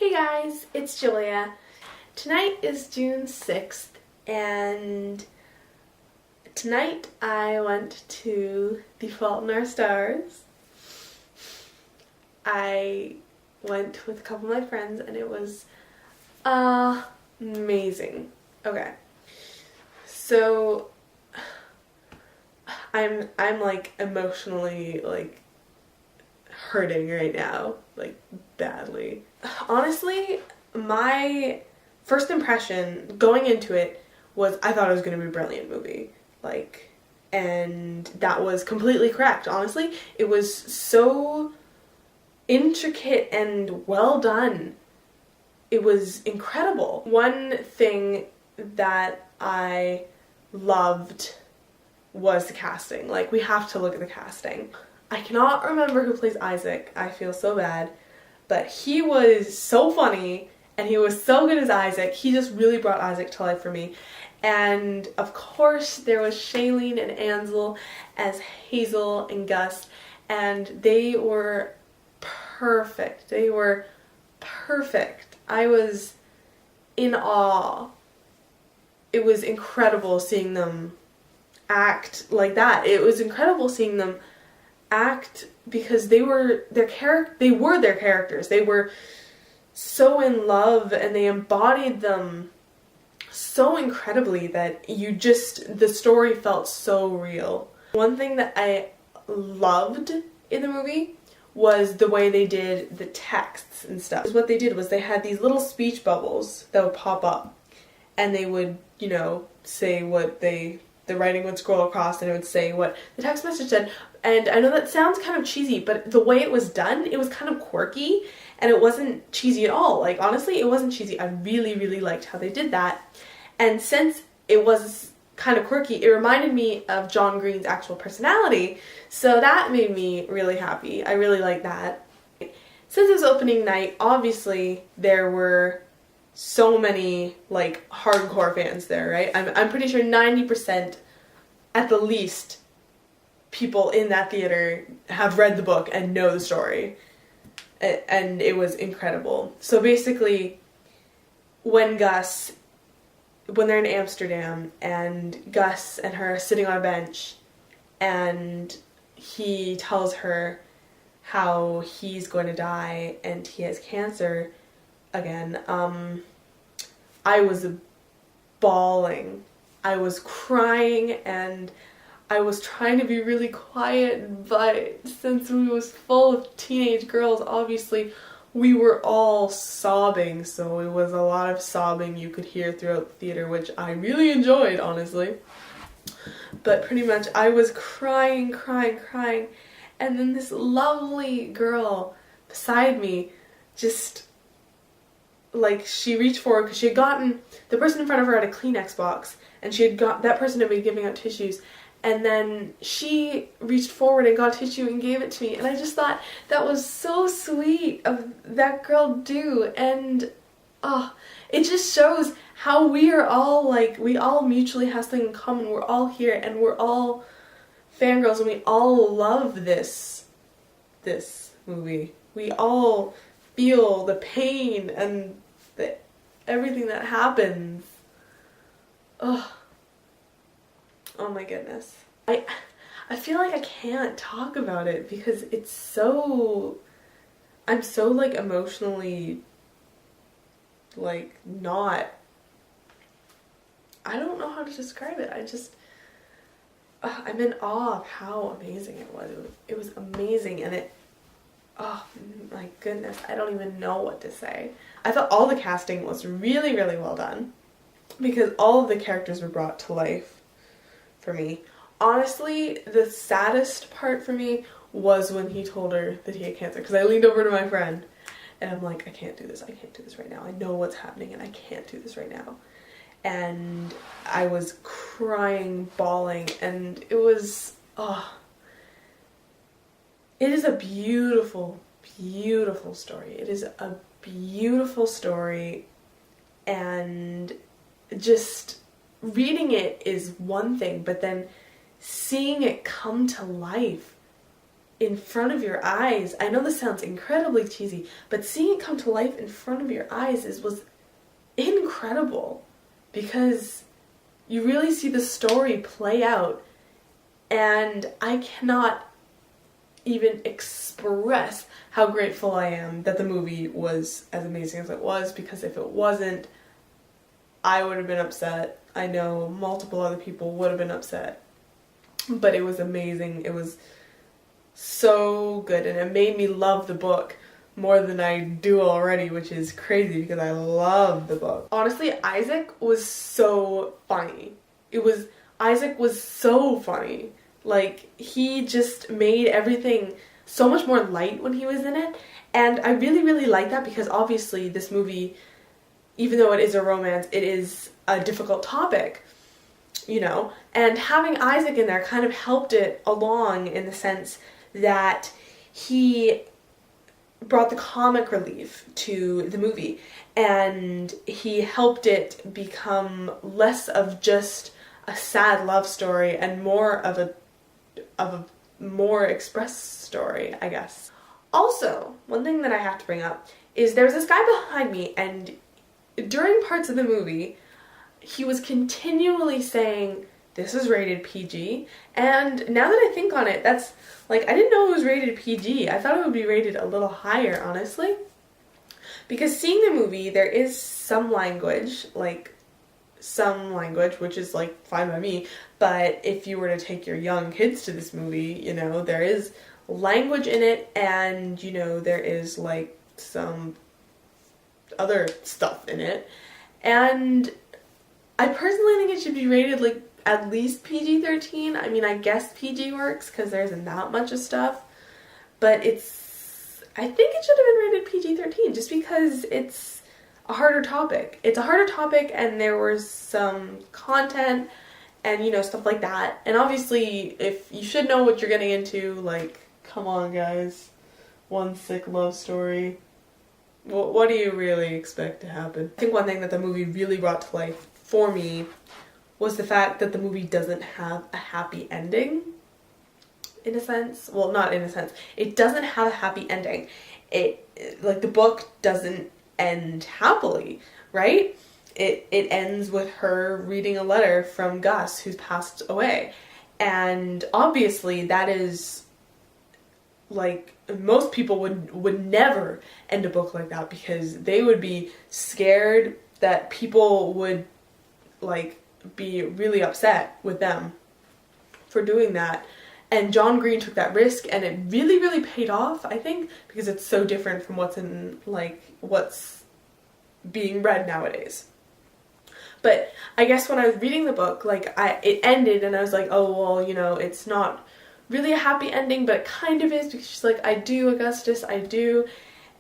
Hey guys, it's Julia. Tonight is June 6th and tonight I went to The Fault in Our Stars. I went with a couple of my friends and it was amazing. Okay, so I'm like emotionally like hurting right now, like badly. Honestly, my first impression going into it was I thought it was going to be a brilliant movie, like, and that was completely correct. Honestly, it was so intricate and well done. It was incredible. One thing that I loved was the casting. Like, we have to look at the casting. I cannot remember who plays Isaac. I feel so bad. But he was so funny and he was so good as Isaac. He just really brought Isaac to life for me. And of course there was Shailene and Ansel as Hazel and Gus, and they were perfect. They were perfect. I was in awe. It was incredible seeing them act like that. It was incredible seeing them act because they were their characters. They were so in love and they embodied them so incredibly that the story felt so real. One thing that I loved in the movie was the way they did the texts and stuff. What they did was they had these little speech bubbles that would pop up and they would, you know, say what the writing would scroll across and it would say what the text message said. And I know that sounds kind of cheesy, but the way it was done, it was kind of quirky and it wasn't cheesy at all. Like, honestly, it wasn't cheesy. I really, really liked how they did that. And since it was kind of quirky, it reminded me of John Green's actual personality, so that made me really happy. I really liked that. Since it was opening night, obviously there were so many like hardcore fans there, right? I'm pretty sure 90% at the least people in that theater have read the book and know the story, and it was incredible. So basically when they're in Amsterdam and Gus and her are sitting on a bench and he tells her how he's going to die and he has cancer again, I was bawling. I was crying and I was trying to be really quiet, but since we was full of teenage girls, obviously we were all sobbing, so it was a lot of sobbing you could hear throughout the theater, which I really enjoyed, honestly. But pretty much I was crying, and then this lovely girl beside me just, like, she reached forward because she had gotten, the person in front of her had a Kleenex box, and that person had been giving out tissues, and then she reached forward and got tissue and gave it to me, and I just thought that was so sweet of that girl to do, and it just shows how we are all, like, we all mutually have something in common. We're all here and we're all fangirls and we all love this movie. We all feel the pain and everything that happens. Oh my goodness. I feel like I can't talk about it because it's so, I'm so like emotionally like not, I don't know how to describe it. I'm in awe of how amazing it was. It was amazing, and oh my goodness, I don't even know what to say. I thought all the casting was really, really well done because all of the characters were brought to life for me. Honestly, the saddest part for me was when he told her that he had cancer, because I leaned over to my friend and I'm like, I can't do this right now. I know what's happening and I can't do this right now. And I was crying, bawling, and it was, it is a beautiful, beautiful story. It is a beautiful story, and just reading it is one thing, but then seeing it come to life in front of your eyes. I know this sounds incredibly cheesy, but seeing it come to life in front of your eyes was incredible, because you really see the story play out, and I cannot even express how grateful I am that the movie was as amazing as it was, because if it wasn't, I would have been upset. I know multiple other people would have been upset, but it was amazing. It was so good, and it made me love the book more than I do already, which is crazy because I love the book. Honestly, Isaac was so funny. Isaac was so funny. Like, he just made everything so much more light when he was in it, and I really, really like that, because obviously this movie, even though it is a romance, it is a difficult topic, you know, and having Isaac in there kind of helped it along in the sense that he brought the comic relief to the movie, and he helped it become less of just a sad love story and more of a more express story, I guess. Also, one thing that I have to bring up is there's this guy behind me, and during parts of the movie, he was continually saying, this is rated PG, and now that I think on it, that's, like, I didn't know it was rated PG. I thought it would be rated a little higher, honestly. Because seeing the movie, there is some language, which is, like, fine by me, but if you were to take your young kids to this movie, you know, there is language in it, and, you know, there is, like, some other stuff in it, and I personally think it should be rated, like, at least PG-13. I mean, I guess PG works because there isn't that much of stuff, but I think it should have been rated PG-13 just because it's a harder topic. It's a harder topic, and there was some content and, you know, stuff like that. And obviously, if you should know what you're getting into, like, come on, guys. One sick love story. What do you really expect to happen? I think one thing that the movie really brought to life for me was the fact that the movie doesn't have a happy ending, in a sense. Well, not in a sense. It doesn't have a happy ending. Like, the book doesn't end happily, right? It ends with her reading a letter from Gus, who's passed away. And obviously that is, like, most people would never end a book like that, because they would be scared that people would, like, be really upset with them for doing that. And John Green took that risk, and it really, really paid off, I think, because it's so different from what's being read nowadays. But I guess when I was reading the book, like, it ended, and I was like, oh, well, you know, it's not really a happy ending, but it kind of is, because she's like, I do, Augustus, I do,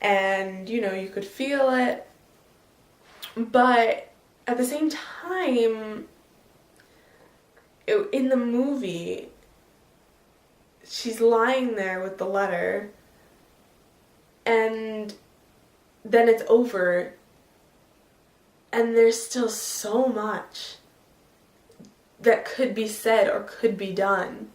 and, you know, you could feel it, but at the same time, in the movie, she's lying there with the letter, and then it's over, and there's still so much that could be said or could be done.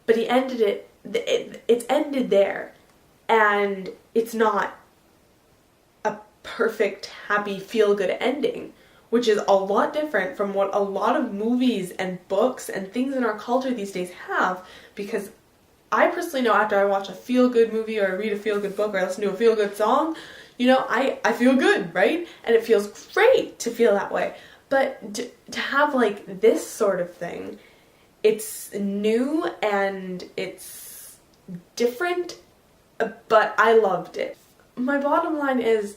But he ended it's ended there, and it's not a perfect, happy, feel-good ending, which is a lot different from what a lot of movies and books and things in our culture these days have, because I personally know after I watch a feel-good movie or read a feel-good book or listen to a feel-good song, you know, I feel good, right? And it feels great to feel that way. But to have, like, this sort of thing, it's new and it's different, but I loved it. My bottom line is,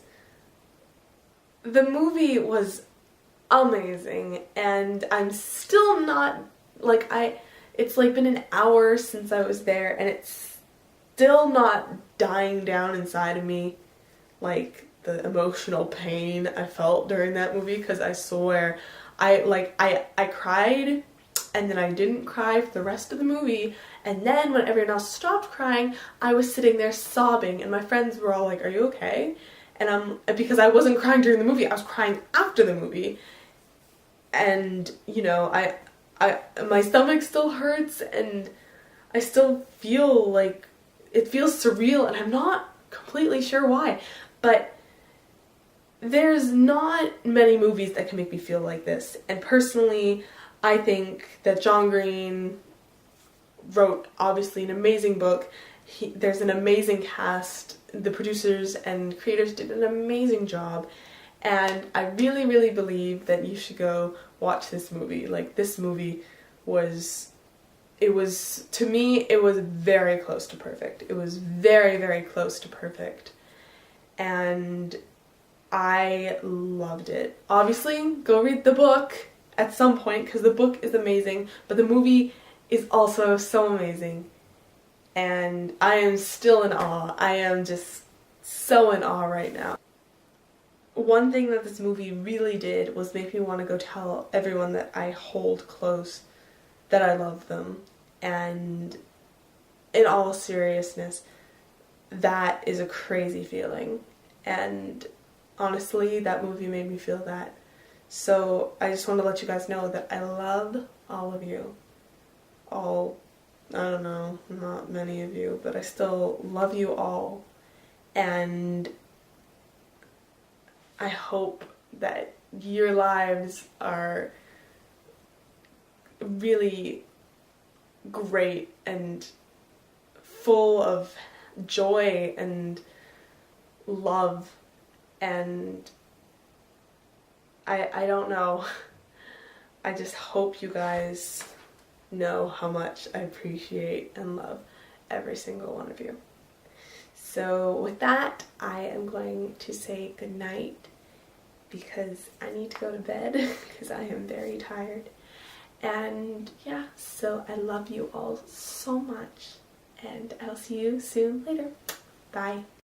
the movie was amazing, and I'm still not, like, it's like been an hour since I was there, and it's still not dying down inside of me, like, the emotional pain I felt during that movie, because I swear, I cried, and then I didn't cry for the rest of the movie, and then when everyone else stopped crying, I was sitting there sobbing, and my friends were all like, are you okay? And because I wasn't crying during the movie, I was crying after the movie, and, you know, my stomach still hurts, and I still feel like it feels surreal, and I'm not completely sure why, but there's not many movies that can make me feel like this. And personally, I think that John Green wrote obviously an amazing book. There's an amazing cast. The producers and creators did an amazing job, and I really, really believe that you should go watch this movie. Like, this movie was, to me, it was very close to perfect. It was very, very close to perfect, and I loved it. Obviously, go read the book at some point, because the book is amazing, but the movie is also so amazing. And I am still in awe. I am just so in awe right now. One thing that this movie really did was make me want to go tell everyone that I hold close that I love them. And in all seriousness, that is a crazy feeling. And honestly, that movie made me feel that. So I just want to let you guys know that I love all of you. All, I don't know, not many of you, but I still love you all. And I hope that your lives are really great and full of joy and love, and I don't know. I just hope you guys know how much I appreciate and love every single one of you. So with that, I am going to say goodnight because I need to go to bed because I am very tired. And yeah, so I love you all so much, and I'll see you soon later. Bye.